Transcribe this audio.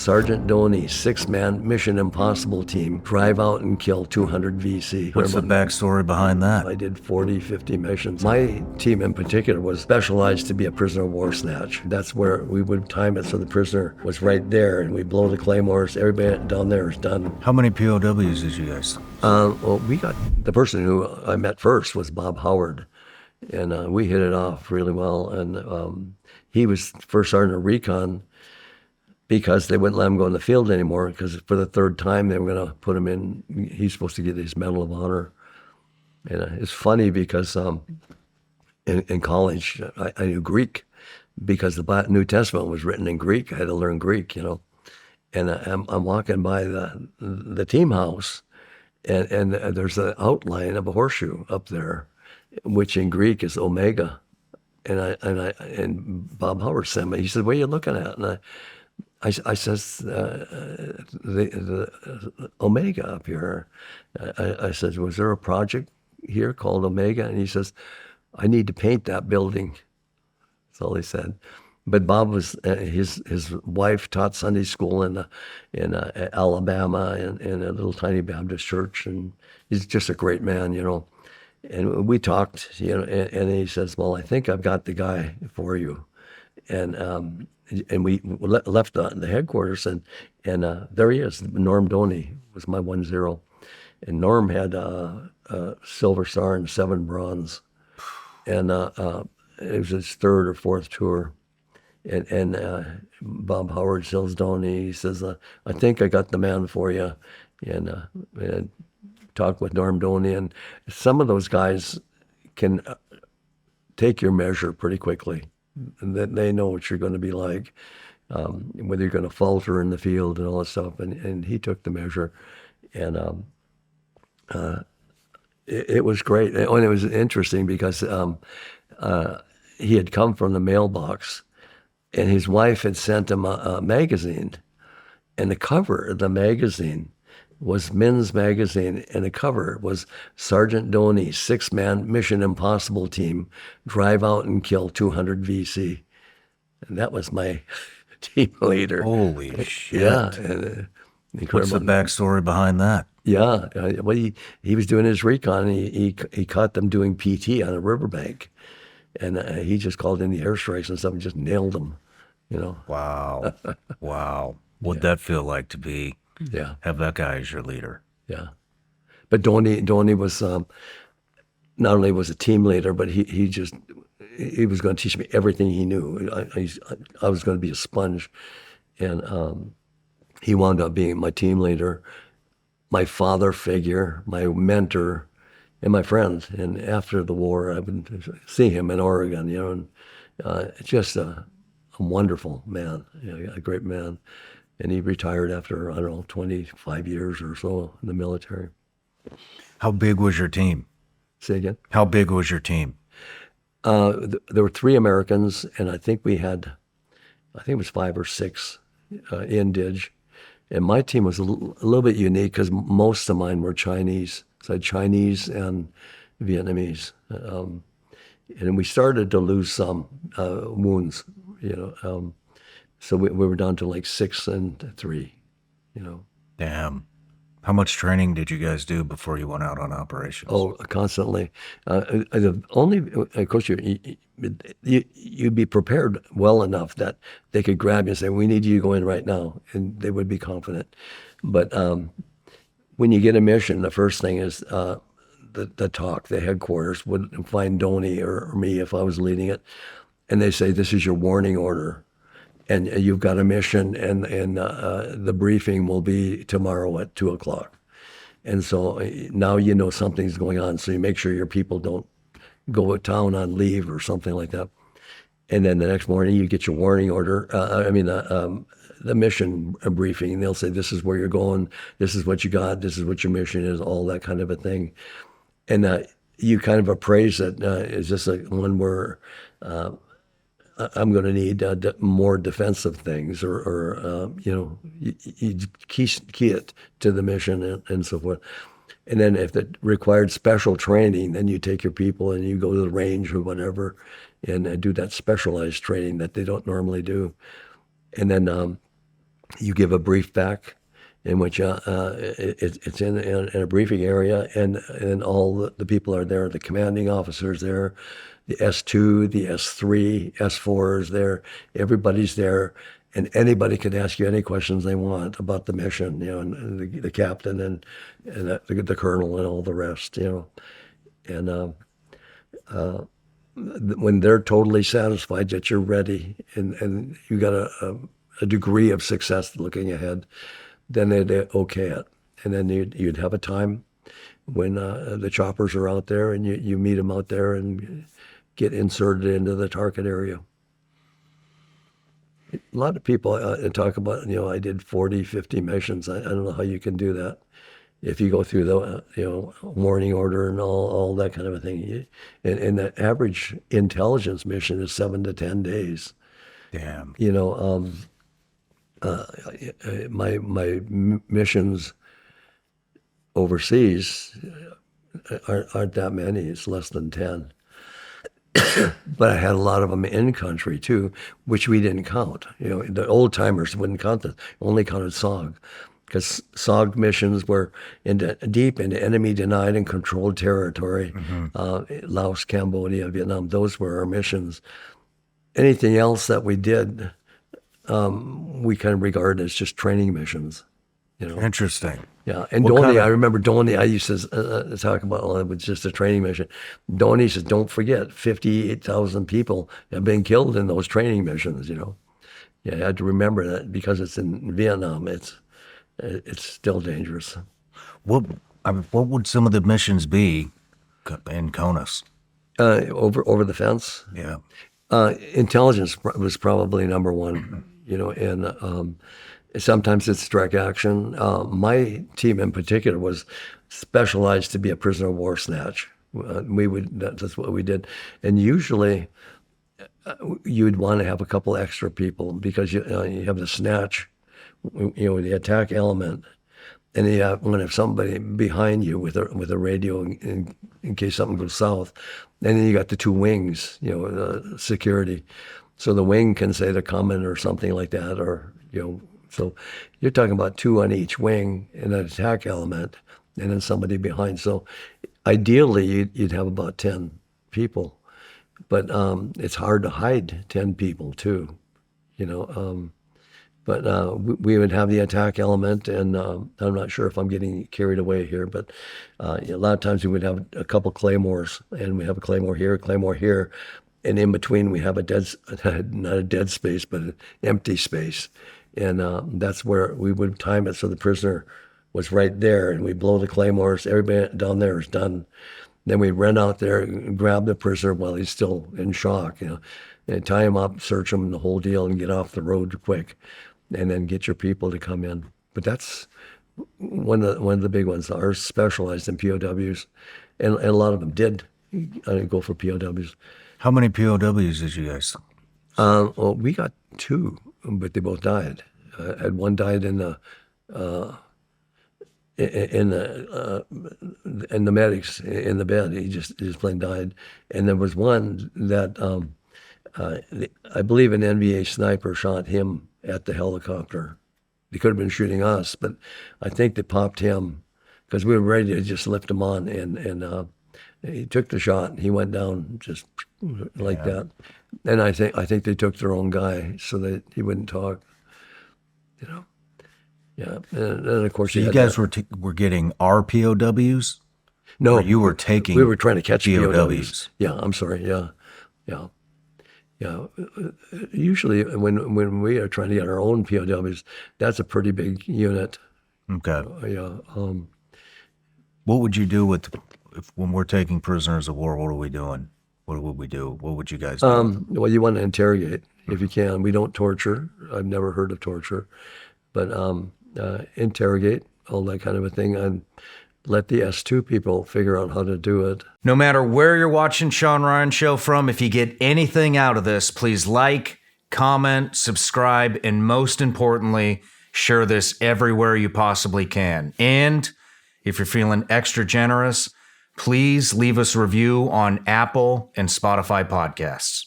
Sergeant Doney, 6-man Mission Impossible team, drive out and kill 200 VC. What's the backstory behind that? I did 40, 50 missions. My team in particular was specialized to be a prisoner of war snatch. That's where we would time it so the prisoner was right there, and we blow the claymores. Everybody down there is done. How many POWs did you guys? Well, we got, the person who I met first was Bob Howard, and we hit it off really well. And he was first sergeant of recon because they wouldn't let him go in the field anymore, because for the third time they were going to put him in. He's supposed to get his Medal of Honor. And it's funny because in college I knew Greek because the New Testament was written in Greek. I had to learn Greek, And I'm walking by the team house, and there's an outline of a horseshoe up there, which in Greek is Omega. And Bob Howard sent me. He said, "What are you looking at?" And I says, the Omega up here. I said, "Was there a project here called Omega?" And he says, "I need to paint that building." That's all he said. But Bob was his wife taught Sunday school in Alabama in a little tiny Baptist church, and he's just a great man, And we talked, and he says, "Well, I think I've got the guy for you," and we left the headquarters, and there he is. Norm Doney was my 1-0, and Norm had a Silver Star and 7 bronze, and it was his 3rd or 4th tour. And Bob Howard tells Doney, he says, "I think I got the man for you," and talked with Norm Doney, and some of those guys can take your measure pretty quickly. And they know what you're going to be like, whether you're going to falter in the field and all that stuff. And he took the measure, and it was great. And it was interesting because he had come from the mailbox, and his wife had sent him a magazine, and the cover of the magazine was Men's Magazine, and the cover was Sergeant Doney, 6-man Mission Impossible team, drive out and kill 200 VC. And that was my team leader. Holy shit. Yeah. What's the backstory behind that? Yeah. Well, he was doing his recon, and he caught them doing PT on a riverbank. And he just called in the airstrikes and stuff and just nailed them, Wow. Wow. What'd that feel like to be? Yeah. Have that guy as your leader. Yeah. But Doney was, not only was a team leader, but he was going to teach me everything he knew. I was going to be a sponge. And he wound up being my team leader, my father figure, my mentor, and my friend. And after the war, I would see him in Oregon, and just a wonderful man, a great man. And he retired after, 25 years or so in the military. How big was your team? Say again? How big was your team? There were 3 Americans, and I think it was 5 or 6 Indige. And my team was a little bit unique because most of mine were Chinese. So I had Chinese and Vietnamese. And we started to lose some wounds, so we were down to like 6 and 3, Damn. How much training did you guys do before you went out on operations? Oh, constantly. Of course, you'd be prepared well enough that they could grab you and say, "We need you to go in right now," and they would be confident. But when you get a mission, the first thing is the talk. The headquarters would find Doney or me if I was leading it, and they say, "This is your warning order. And you've got a mission, and the briefing will be tomorrow at 2:00. And so now something's going on, so you make sure your people don't go to town on leave or something like that. And then the next morning you get your warning order, the mission briefing, and they'll say, "This is where you're going, this is what you got, this is what your mission is," all that kind of a thing. And you kind of appraise it. Is this one where I'm going to need more defensive things, or you key it to the mission and so forth. And then if it required special training, then you take your people and you go to the range or whatever and do that specialized training that they don't normally do. And then You give a brief back in which it's in a briefing area, and all the people are there. The commanding officers there, the S2, the S3, S4 is there. Everybody's there, and anybody can ask you any questions they want about the mission. And the captain and the colonel and all the rest. And when they're totally satisfied that you're ready and you got a degree of success looking ahead, then they'd okay it. And then you'd have a time when the choppers are out there and you meet them out there and get inserted into the target area. A lot of people talk about, I did 40, 50 missions. I don't know how you can do that. If you go through the, warning order and all that kind of a thing. And the average intelligence mission is 7 to 10 days. Damn. My missions overseas aren't that many. It's less than 10. But I had a lot of them in country too, which we didn't count. The old timers wouldn't count that. Only counted SOG, because SOG missions were deep into enemy denied and controlled territory. Laos, Cambodia, Vietnam. Those were our missions. Anything else that we did, we kind of regard as just training missions. Interesting. Yeah, and What Donnie, kind of- I remember Donnie, I used to talk about, it was just a training mission. Donnie says, don't forget, 58,000 people have been killed in those training missions, Yeah, I had to remember that because it's in Vietnam, it's still dangerous. What would some of the missions be in CONUS? Over the fence, Yeah. intelligence was probably number one, and sometimes it's direct action. My team in particular was specialized to be a prisoner of war snatch. That's what we did. And usually you'd want to have a couple extra people because you have the snatch, the attack element, and you want to have somebody behind you with a radio in case something goes south. And then you got the two wings, security. So the wing can say they're coming or something like that, or, so you're talking about two on each wing and an attack element and then somebody behind. So ideally you'd have about 10 people, but it's hard to hide 10 people too, but we would have the attack element, and I'm not sure if I'm getting carried away here, but a lot of times we would have a couple claymores, and we have a claymore here, and in between we have not a dead space, but an empty space. And that's where we would time it so the prisoner was right there, and we blow the claymores. Everybody down there is done. Then we run out there and grab the prisoner while he's still in shock, and tie him up, search him, the whole deal, and get off the road quick, and then get your people to come in. But that's one of the big ones. Ours specialized in POWs, and a lot of them did go for POWs. How many POWs did you guys? Well, we got 2, but they both died. And one died in the medics in the bed. He just plain died. And there was one that I believe an NVA sniper shot him at the helicopter. They could have been shooting us, but I think they popped him because we were ready to just lift him on, and he took the shot and he went down just like that. And I think they took their own guy so that he wouldn't talk. Yeah. And of course, So you guys were getting our POWs? No, Or you were taking. we were trying to catch POWs. POWs. Yeah, I'm sorry. Yeah. Usually, when we are trying to get our own POWs, that's a pretty big unit. Okay. Yeah. What would you do when we're taking prisoners of war? What are we doing? What would we do? What would you guys do? Well, you want to interrogate if you can. We don't torture. I've never heard of torture, but interrogate, all that kind of a thing, and let the S2 people figure out how to do it. No matter where you're watching Shawn Ryan Show from, if you get anything out of this, please like, comment, subscribe, and most importantly, share this everywhere you possibly can. And if you're feeling extra generous, please leave us a review on Apple and Spotify podcasts.